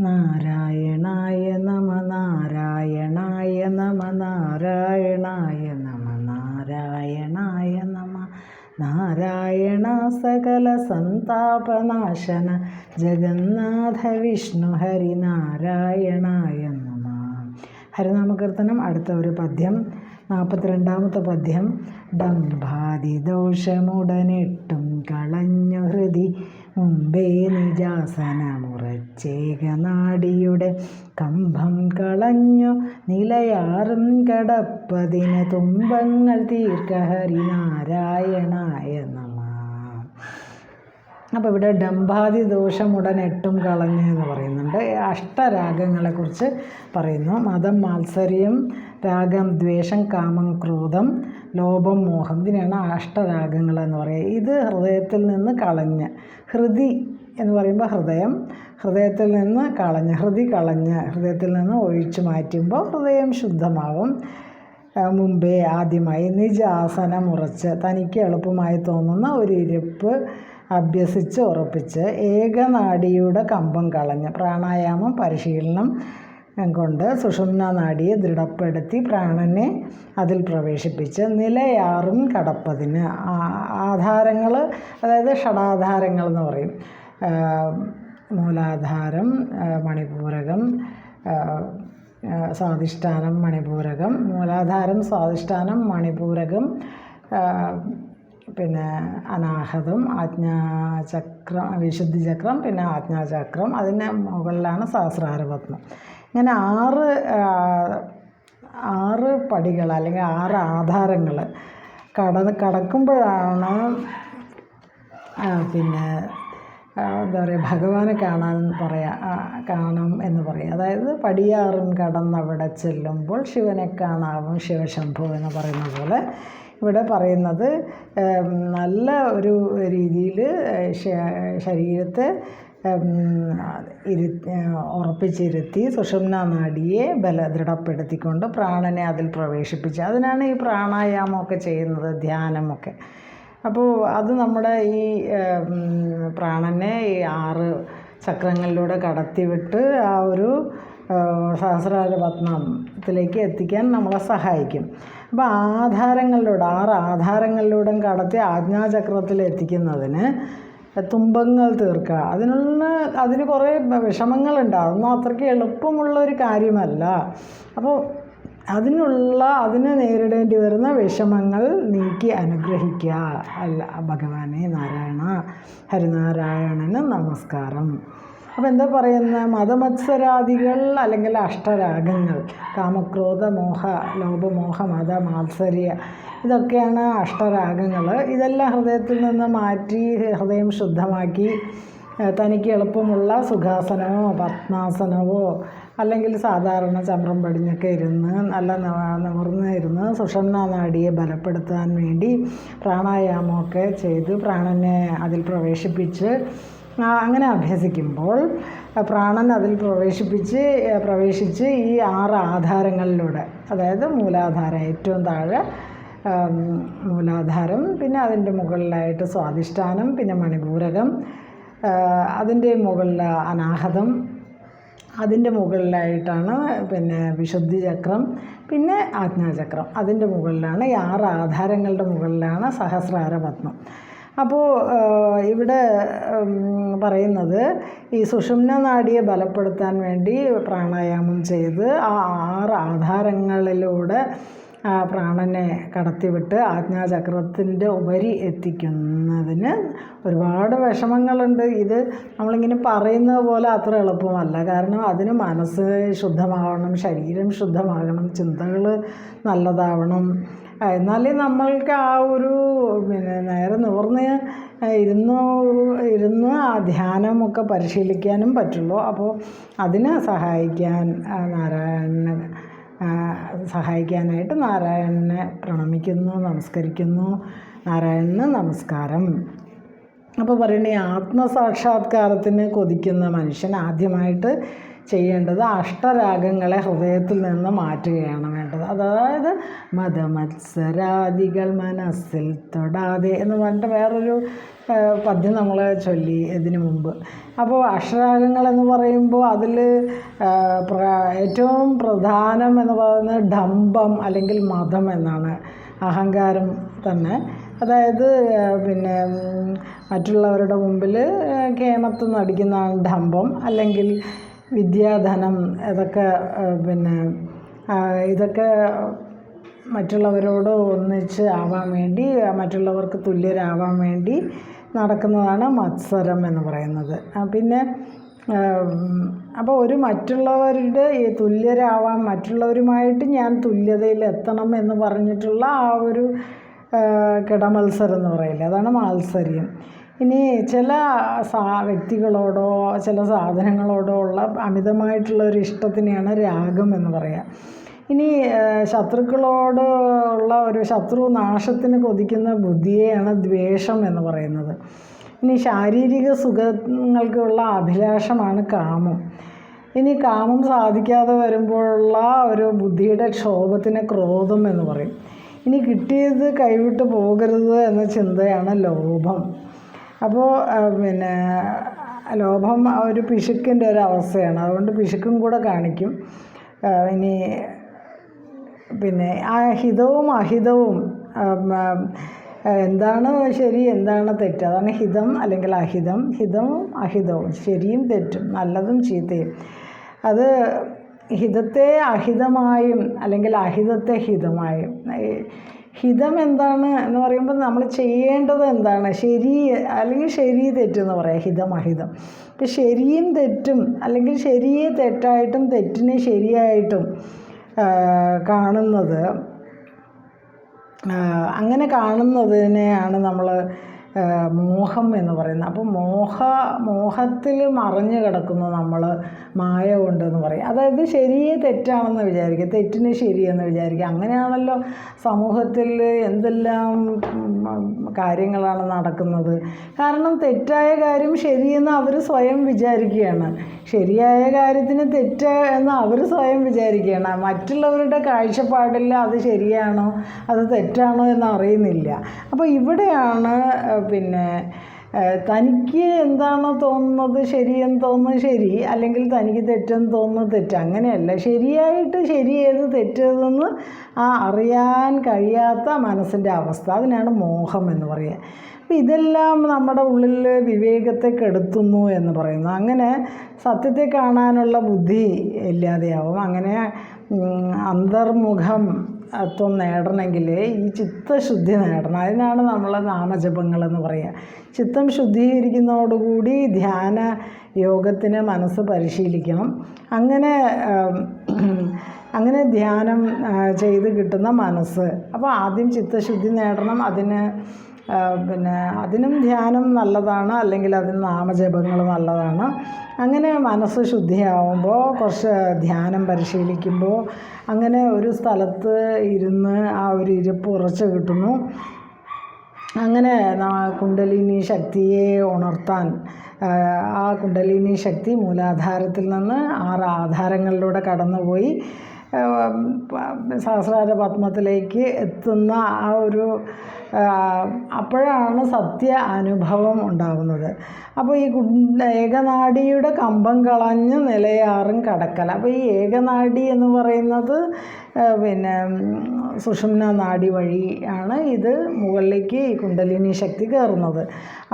നാരായണായ നമ നാരായണായ നമ നാരായണായ നമ നാരായണായ നമ നാരായണ സകല സന്താപനാശന ജഗന്നാഥ വിഷ്ണു ഹരിനാരായണായ നമ. ഹരിനാമകീർത്തനം. അടുത്ത ഒരു പദ്യം, 42ാമത്തെ പദ്യം. ഡംഭാതിദോഷമുടനെട്ടും കളഞ്ഞു ഹൃദി മുമ്പേ നിജാസനമുറച്ചേകനാടിയുടെ കമ്പം കളഞ്ഞു നിലയാറും കടപ്പതിന് തുമ്പങ്ങൾ തീർക്ക ഹരിനാരായണായ നമ. അപ്പോൾ ഇവിടെ ഡംഭാതി ദോഷമുടനെട്ടും കളഞ്ഞു എന്ന് പറയുന്നുണ്ട്. അഷ്ടരാഗങ്ങളെക്കുറിച്ച് പറയുന്നു. മതം, മാത്സര്യം, രാഗം, ദ്വേഷം, കാമം, ക്രോധം, ലോഭം, മോഹം, ഇതിനാണ് അഷ്ടരാഗങ്ങളെന്ന് പറയുക. ഇത് ഹൃദയത്തിൽ നിന്ന് കളഞ്ഞ്, ഹൃദി എന്ന് പറയുമ്പോൾ ഹൃദയം, ഹൃദയത്തിൽ നിന്ന് കളഞ്ഞ്, ഹൃദയത്തിൽ നിന്ന് ഒഴിച്ചു മാറ്റുമ്പോൾ ഹൃദയം ശുദ്ധമാവും. മുമ്പേ ആദ്യമായി നിജാസനമുറച്ച്, തനിക്ക് എളുപ്പമായി തോന്നുന്ന ഒരു ഇരിപ്പ് അഭ്യസിച്ച് ഉറപ്പിച്ച്, ഏകനാഡിയുടെ കമ്പം കളഞ്ഞ്, പ്രാണായാമം പരിശീലനം കൊണ്ട് സുഷുമ്ന നാഡിയെ ദൃഢപ്പെടുത്തി പ്രാണനെ അതിൽ പ്രവേശിപ്പിച്ച്, നിലയാറും കടപ്പതിന്, ആധാരങ്ങൾ, അതായത് ഷഡാധാരങ്ങൾ എന്ന് പറയും. മൂലാധാരം, മണിപൂരകം, സ്വാധിഷ്ഠാനം, മണിപൂരകം, മൂലാധാരം, സ്വാധിഷ്ഠാനം, മണിപൂരകം, പിന്നെ അനാഹതം, ആജ്ഞാചക്രം, വിശുദ്ധി ചക്രം, പിന്നെ ആജ്ഞാചക്രം, അതിന് മുകളിലാണ് സഹസ്രാരപത്മം. ഇങ്ങനെ ആറ് പടികൾ അല്ലെങ്കിൽ 6 ആധാരങ്ങൾ കടക്കുമ്പോഴാണ് പിന്നെ എന്താ പറയുക, ഭഗവാനെ കാണാം എന്ന് പറയാം. അതായത് പടിയാറും കടന്നവിടെ ചെല്ലുമ്പോൾ ശിവനെ കാണാവും ശിവശംഭു എന്ന് പറയുന്ന പോലെ ഇവിടെ പറയുന്നത് നല്ല ഒരു രീതിയിൽ ശരീരത്തെ ഉറപ്പിച്ചിരുത്തി സുഷുമ്ന നാഡിയെ ദൃഢപ്പെടുത്തിക്കൊണ്ട് പ്രാണനെ അതിൽ പ്രവേശിപ്പിച്ച്, അതിനാണ് ഈ പ്രാണായാമമൊക്കെ ചെയ്യുന്നത്, ധ്യാനമൊക്കെ. അപ്പോൾ അത് നമ്മുടെ ഈ പ്രാണനെ ഈ 6 ചക്രങ്ങളിലൂടെ കടത്തിവിട്ട് ആ ഒരു സഹസ്രാര പത്മത്തിലേക്ക് എത്തിക്കാൻ നമ്മളെ സഹായിക്കും. അപ്പോൾ 6 ആധാരങ്ങളിലൂടെ കടത്തി ആജ്ഞാചക്രത്തിൽ എത്തിക്കുന്നതിന് തുമ്പങ്ങൾ തീർക്കുക, അതിന് കുറേ വിഷമങ്ങളുണ്ട്. അതൊന്നും അത്രയ്ക്ക് എളുപ്പമുള്ളൊരു കാര്യമല്ല. അപ്പോൾ അതിന് നേരിടേണ്ടി വരുന്ന വിഷമങ്ങൾ നീക്കി അനുഗ്രഹിക്കുക. ഭഗവാനെ നാരായണ, ഹരിനാരായണന് നമസ്കാരം. അപ്പോൾ എന്താ പറയുന്നത്, മതമത്സരാദികൾ അല്ലെങ്കിൽ അഷ്ടരാഗങ്ങൾ, കാമക്രോധ മോഹ ലോഭമോഹ മത മാത്സര്യ, ഇതൊക്കെയാണ് അഷ്ടരാഗങ്ങൾ. ഇതെല്ലാം ഹൃദയത്തിൽ നിന്ന് മാറ്റി ഹൃദയം ശുദ്ധമാക്കി തനിക്ക് എളുപ്പമുള്ള സുഖാസനമോ പത്മാസനമോ അല്ലെങ്കിൽ സാധാരണ ചമ്രം പടിഞ്ഞൊക്കെ ഇരുന്ന് നല്ല നിവർന്ന് ഇരുന്ന് സുഷുമ്ന നാഡിയെ ബലപ്പെടുത്താൻ വേണ്ടി പ്രാണായാമമൊക്കെ ചെയ്ത് പ്രാണനെ അതിൽ പ്രവേശിപ്പിച്ച് അങ്ങനെ അഭ്യസിക്കുമ്പോൾ പ്രാണൻ അതിൽ പ്രവേശിച്ച് ഈ 6 ആധാരങ്ങളിലൂടെ, അതായത് മൂലാധാരം ഏറ്റവും താഴെ മൂലാധാരം, പിന്നെ അതിൻ്റെ മുകളിലായിട്ട് സ്വാധിഷ്ഠാനം, പിന്നെ മണിപൂരകം, അതിൻ്റെ മുകളിൽ അനാഹതം, അതിൻ്റെ മുകളിലായിട്ടാണ് പിന്നെ വിശുദ്ധി ചക്രം, പിന്നെ ആജ്ഞാചക്രം, അതിൻ്റെ മുകളിലാണ് ഈ 6 ആധാരങ്ങളുടെ മുകളിലാണ് സഹസ്രാര പത്മം. അപ്പോൾ ഇവിടെ പറയുന്നത് ഈ സുഷുമ്ന നാഡിയെ ബലപ്പെടുത്താൻ വേണ്ടി പ്രാണായാമം ചെയ്ത് ആ 6 ആധാരങ്ങളിലൂടെ പ്രാണനെ കടത്തിവിട്ട് ആജ്ഞാചക്രത്തിൻ്റെ ഉപരി എത്തിക്കുന്നതിന് ഒരുപാട് വിഷമങ്ങളുണ്ട്. ഇത് നമ്മളിങ്ങനെ പറയുന്നത് പോലെ അത്ര എളുപ്പമല്ല. കാരണം അതിന് മനസ്സ് ശുദ്ധമാവണം, ശരീരം ശുദ്ധമാകണം, ചിന്തകൾ നല്ലതാവണം. എന്നാലേ നമ്മൾക്ക് ആ ഒരു പിന്നെ നേരെ നിവർന്ന് ഇരുന്ന് ആ ധ്യാനമൊക്കെ പരിശീലിക്കാനും പറ്റുള്ളൂ. അപ്പോൾ അതിന് സഹായിക്കാനായിട്ട് നാരായണനെ പ്രണമിക്കുന്നു, നമസ്കരിക്കുന്നു. നാരായണന് നമസ്കാരം. അപ്പോൾ പറയണേ, ആത്മസാക്ഷാത്കാരത്തിന് കൊതിക്കുന്ന മനുഷ്യൻ ആദ്യമായിട്ട് ചെയ്യേണ്ടത് അഷ്ടരാഗങ്ങളെ ഹൃദയത്തിൽ നിന്ന് മാറ്റുകയാണ് വേണ്ടത്. അതായത് മതമത്സരാദികൾ മനസ്സിൽ തൊടാതെ എന്ന് പറഞ്ഞിട്ട് വേറൊരു പദ്യം നമ്മൾ ചൊല്ലി ഇതിനു മുമ്പ്. അപ്പോൾ അഷ്ടരാഗങ്ങളെന്ന് പറയുമ്പോൾ അതിൽ ഏറ്റവും പ്രധാനം എന്ന് പറയുന്നത് ഡംഭം അല്ലെങ്കിൽ മതം എന്നാണ്, അഹങ്കാരം തന്നെ. അതായത് പിന്നെ മറ്റുള്ളവരുടെ മുമ്പിൽ കേമത്ത് നടിക്കുന്നതാണ് ഡംഭം, അല്ലെങ്കിൽ വിദ്യാധനം. ഇതൊക്കെ പിന്നെ ഇതൊക്കെ മറ്റുള്ളവരോട് ഒന്നിച്ച് ആവാൻ വേണ്ടി, മറ്റുള്ളവർക്ക് തുല്യരാവാൻ വേണ്ടി നടക്കുന്നതാണ് മത്സരം എന്ന് പറയുന്നത്. പിന്നെ അപ്പോൾ ഒരു മറ്റുള്ളവരുടെ തുല്യരാവാൻ, മറ്റുള്ളവരുമായിട്ട് ഞാൻ തുല്യതയിൽ എത്തണം എന്ന് പറഞ്ഞിട്ടുള്ള ആ ഒരു കിടമത്സരം എന്ന് പറയില്ല, അതാണ് മാത്സര്യം. ഇനി ചില വ്യക്തികളോടോ ചില സാധനങ്ങളോടോ ഉള്ള അമിതമായിട്ടുള്ള ഒരു ഇഷ്ടത്തിനെയാണ് രാഗം എന്ന് പറയുക. ഇനി ശത്രുക്കളോട് ഉള്ള ഒരു ശത്രുനാശത്തിന് കൊതിക്കുന്ന ബുദ്ധിയെയാണ് ദ്വേഷം എന്ന് പറയുന്നത്. ഇനി ശാരീരിക സുഖങ്ങൾക്കുള്ള അഭിലാഷമാണ് കാമം. ഇനി കാമം സാധിക്കാതെ വരുമ്പോഴുള്ള ഒരു ബുദ്ധിയുടെ ക്ഷോഭത്തിന് ക്രോധം എന്ന് പറയും. ഇനി കിട്ടിയത് കൈവിട്ട് പോകരുത് എന്ന ചിന്തയാണ് ലോഭം. അപ്പോൾ പിന്നെ ലോഭം ഒരു പിശുക്കിൻ്റെ ഒരു അവസ്ഥയാണ്, അതുകൊണ്ട് പിശുക്കും കൂടെ കാണിക്കും. ഇനി പിന്നെ ആ ഹിതവും അഹിതവും, എന്താണ് ശരി എന്താണ് തെറ്റ്, അതാണ് ഹിതം അല്ലെങ്കിൽ അഹിതം. ഹിതവും അഹിതവും, ശരിയും തെറ്റും, നല്ലതും ചീത്തയും. അത് ഹിതത്തെ അഹിതമായും അല്ലെങ്കിൽ അഹിതത്തെ ഹിതമായും. ഹിതം എന്താണ് എന്ന് പറയുമ്പോൾ നമ്മൾ ചെയ്യേണ്ടത് എന്താണ്, ശരി അല്ലെങ്കിൽ ശരി തെറ്റെന്ന് പറയാം, ഹിതം അഹിതം. ഇപ്പം ശരിയും തെറ്റും അല്ലെങ്കിൽ ശരിയെ തെറ്റായിട്ടും തെറ്റിനെ ശരിയായിട്ടും കാണുന്നത്, അങ്ങനെ കാണുന്നതിനെയാണ് നമ്മൾ മോഹം എന്ന് പറയുന്നത്. അപ്പോൾ മോഹത്തിൽ മറഞ്ഞു കിടക്കുന്നു നമ്മൾ മായ കൊണ്ടെന്ന് പറയും. അതായത് ശരിയെ തെറ്റാണെന്ന് വിചാരിക്കുക, തെറ്റിന് ശരിയെന്ന് വിചാരിക്കുക. അങ്ങനെയാണല്ലോ സമൂഹത്തിൽ എന്തെല്ലാം കാര്യങ്ങളാണ് നടക്കുന്നത്. കാരണം തെറ്റായ കാര്യം ശരിയെന്ന് അവർ സ്വയം വിചാരിക്കുകയാണ്, ശരിയായ കാര്യത്തിന് തെറ്റ് എന്ന് അവർ സ്വയം വിചാരിക്കുകയാണ്. മറ്റുള്ളവരുടെ കാഴ്ചപ്പാടിൽ അത് ശരിയാണോ അത് തെറ്റാണോ എന്ന് അറിയുന്നില്ല. അപ്പോൾ ഇവിടെയാണ് പിന്നെ തനിക്ക് എന്താണോ തോന്നുന്നത് ശരിയെന്ന് തോന്നുന്നത് ശരി, അല്ലെങ്കിൽ തനിക്ക് തെറ്റെന്ന് തോന്നുന്നത് തെറ്റ്. അങ്ങനെയല്ല, ശരിയായിട്ട് ശരി ഏത് തെറ്റേതെന്ന് അറിയാൻ കഴിയാത്ത മനസ്സിൻ്റെ അവസ്ഥ, അതിനാണ് മോഹം എന്ന് പറയുക. അപ്പം ഇതെല്ലാം നമ്മുടെ ഉള്ളിൽ വിവേകത്തെ കെടുത്തുന്നു എന്ന് പറയുന്നു. അങ്ങനെ സത്യത്തെ കാണാനുള്ള ബുദ്ധി ഇല്ലാതെയാവും. അങ്ങനെ അന്തർമുഖം ത്വം നേടണമെങ്കിൽ ഈ ചിത്തശുദ്ധി നേടണം. അതിനാണ് നമ്മൾ നാമജപങ്ങളെന്ന് പറയുക. ചിത്തം ശുദ്ധീകരിക്കുന്നതോടുകൂടി ധ്യാന യോഗത്തിന് മനസ്സ് പരിശീലിക്കണം. അങ്ങനെ ധ്യാനം ചെയ്ത് കിട്ടുന്ന മനസ്സ്. അപ്പോൾ ആദ്യം ചിത്തശുദ്ധി നേടണം. അതിനും ധ്യാനം നല്ലതാണ്, അല്ലെങ്കിൽ അതിന് നാമജപങ്ങൾ നല്ലതാണ്. അങ്ങനെ മനസ്സ് ശുദ്ധിയാവുമ്പോൾ കുറച്ച് ധ്യാനം പരിശീലിക്കുമ്പോൾ അങ്ങനെ ഒരു സ്ഥലത്ത് ഇരുന്ന് ആ ഒരു ഇരിപ്പ് ഉറച്ചു കിട്ടുന്നു. അങ്ങനെ കുണ്ടലിനി ശക്തിയെ ഉണർത്താൻ, ആ കുണ്ടലിനി ശക്തി മൂലാധാരത്തിൽ നിന്ന് 6 ആധാരങ്ങളിലൂടെ കടന്നുപോയി സഹസ്രാര പത്മത്തിലേക്ക് എത്തുന്ന ആ ഒരു അപ്പോഴാണ് സത്യ അനുഭവം ഉണ്ടാകുന്നത്. അപ്പോൾ ഈ ഏകനാഡിയുടെ കമ്പം കളഞ്ഞ് നിലയാറും കടക്കൽ. അപ്പോൾ ഈ ഏകനാഡി എന്ന് പറയുന്നത് സുഷുമ്ന നാഡി വഴിയാണ് ഇത് മുകളിലേക്ക് ഈ കുണ്ടലിനി ശക്തി കയറുന്നത്.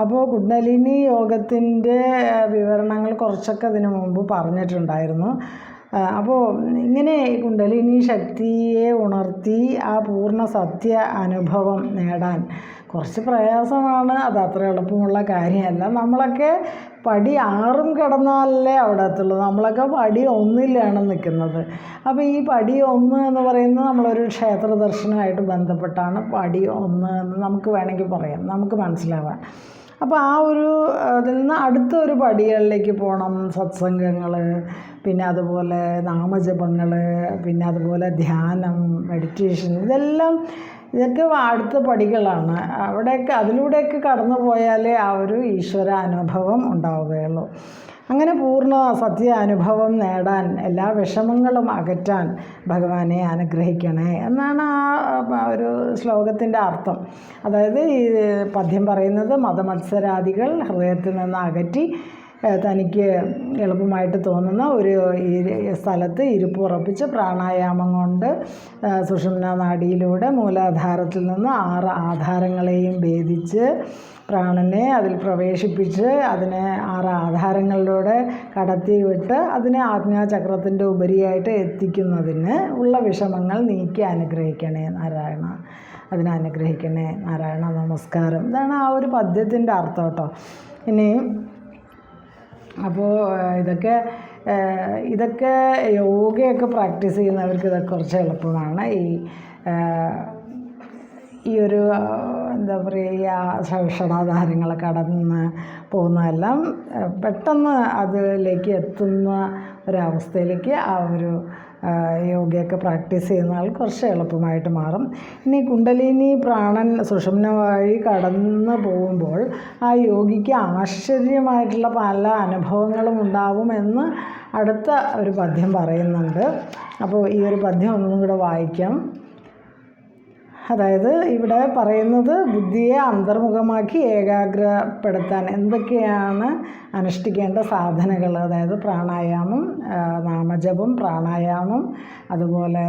അപ്പോൾ കുണ്ടലിനി യോഗത്തിൻ്റെ വിവരണങ്ങൾ കുറച്ചൊക്കെ ഇതിനു മുമ്പ് പറഞ്ഞിട്ടുണ്ടായിരുന്നു. അപ്പോൾ ഇങ്ങനെ കുണ്ടലിനി ശക്തിയെ ഉണർത്തി ആ പൂർണ്ണ സത്യ അനുഭവം നേടാൻ കുറച്ച് പ്രയാസമാണ്. അത് അത്ര എളുപ്പമുള്ള കാര്യമല്ല. നമ്മളൊക്കെ പടി 6 കടന്നാലല്ലേ അവിടെ എത്തുള്ളൂ. നമ്മളൊക്കെ പടി 1 നിൽക്കുന്നത്. അപ്പോൾ ഈ പടി 1 എന്ന് പറയുന്നത് നമ്മളൊരു ക്ഷേത്ര ദർശനമായിട്ട് ബന്ധപ്പെട്ടാണ് പടി 1 എന്ന് നമുക്ക് വേണമെങ്കിൽ പറയാം, നമുക്ക് മനസ്സിലാവാൻ. അപ്പോൾ ആ ഒരു അതിൽ നിന്ന് അടുത്തൊരു പടികളിലേക്ക് പോകണം. സത്സംഗങ്ങൾ, പിന്നെ അതുപോലെ നാമജപങ്ങൾ, പിന്നെ അതുപോലെ ധ്യാനം, മെഡിറ്റേഷൻ, ഇതൊക്കെ അടുത്ത പടികളാണ്. അതിലൂടെയൊക്കെ കടന്നു പോയാലേ ആ ഒരു ഈശ്വര അനുഭവം ഉണ്ടാവുകയുള്ളൂ. അങ്ങനെ പൂർണ്ണ സത്യ അനുഭവം നേടാൻ, എല്ലാ വിഷമങ്ങളും അകറ്റാൻ ഭഗവാനെ അനുഗ്രഹിക്കണേ എന്നാണ് ആ ഒരു ശ്ലോകത്തിൻ്റെ അർത്ഥം. അതായത് ഈ പദ്യം പറയുന്നത് മതമത്സരാദികൾ ഹൃദയത്തിൽ നിന്ന് അകറ്റി തനിക്ക് എളുപ്പമായിട്ട് തോന്നുന്ന ഒരു സ്ഥലത്ത് ഇരിപ്പുറപ്പിച്ച് പ്രാണായാമം കൊണ്ട് സുഷുമ്നാ നാഡിയിലൂടെ മൂലാധാരത്തിൽ നിന്ന് 6 ആധാരങ്ങളെയും ഭേദിച്ച് പ്രാണനെ അതിൽ പ്രവേശിപ്പിച്ച് അതിനെ 6 ആധാരങ്ങളിലൂടെ കടത്തിവിട്ട് അതിനെ ആജ്ഞാചക്രത്തിൻ്റെ ഉപരിയായിട്ട് എത്തിക്കുന്നതിന് ഉള്ള വിഷമങ്ങൾ നീക്കി അനുഗ്രഹിക്കണേ നാരായണ, അതിനനുഗ്രഹിക്കണേ നാരായണ, നമസ്കാരം. ഇതാണ് ആ ഒരു പദ്യത്തിൻ്റെ അർത്ഥം കേട്ടോ. ഇനി അപ്പോൾ ഇതൊക്കെ യോഗയൊക്കെ പ്രാക്ടീസ് ചെയ്യുന്നവർക്ക് ഇതൊക്കെ കുറച്ച് എളുപ്പമാണ്. ഈ ഒരു എന്താ പറയുക, ഷടാധാരങ്ങൾ കടന്ന് പോകുന്നതെല്ലാം പെട്ടെന്ന് അതിലേക്ക് എത്തുന്ന ഒരവസ്ഥയിലേക്ക് ആ ഒരു യോഗയൊക്കെ പ്രാക്ടീസ് ചെയ്യുന്ന ആൾ കുറച്ച് എളുപ്പമായിട്ട് മാറും. ഇനി കുണ്ടലിനി പ്രാണൻ സുഷുമ്ന വഴി കടന്നു പോകുമ്പോൾ ആ യോഗിക്ക് ആശ്ചര്യമായിട്ടുള്ള പല അനുഭവങ്ങളും ഉണ്ടാവുമെന്ന് അടുത്ത ഒരു പദ്യം പറയുന്നുണ്ട്. അപ്പോൾ ഈ ഒരു പദ്യം ഒന്നും കൂടെ വായിക്കാം. അതായത് ഇവിടെ പറയുന്നത് ബുദ്ധിയെ അന്തർമുഖമാക്കി ഏകാഗ്രപ്പെടുത്താൻ എന്തൊക്കെയാണ് അനുഷ്ഠിക്കേണ്ട സാധനകൾ, അതായത് പ്രാണായാമം, നാമജപം, പ്രാണായാമം, അതുപോലെ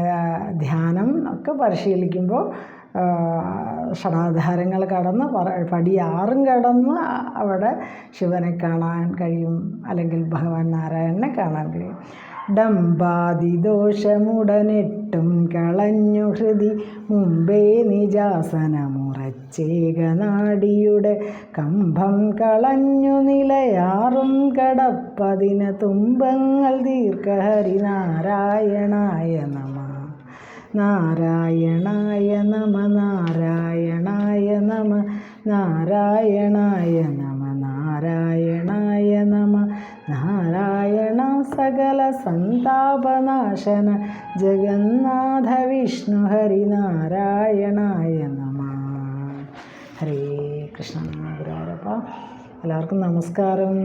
ധ്യാനം ഒക്കെ പരിശീലിക്കുമ്പോൾ ഷടാധാരങ്ങൾ കടന്ന് പടി 6 കടന്ന് അവിടെ ശിവനെ കാണാൻ കഴിയും, അല്ലെങ്കിൽ ഭഗവാൻ നാരായണനെ കാണാൻ കഴിയും. ഡംബാദിദോഷമുടനെട്ടും കളഞ്ഞു ഹൃദി മുമ്പേ നിജാസനമുറച്ചേകനാടിയുടെ കമ്പം കളഞ്ഞു നിലയാറും കടപ്പതിന് തുമ്പങ്ങൾ ദീർഘഹരി നാരായണായ നമ, നാരായണായ നമ, നാരായണായ നമ, നാരായണായ നമ, നാരായണായ നമ, നാരായണ സകല സന്താപനാശന ജഗന്നാഥ വിഷ്ണു ഹരി നാരായണായ നമ. ഹരേ കൃഷ്ണ ഗുരുവായൂരപ്പ. എല്ലാവർക്കും നമസ്കാരം.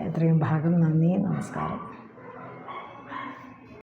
എത്രയും ഭാഗം നന്ദി, നമസ്കാരം.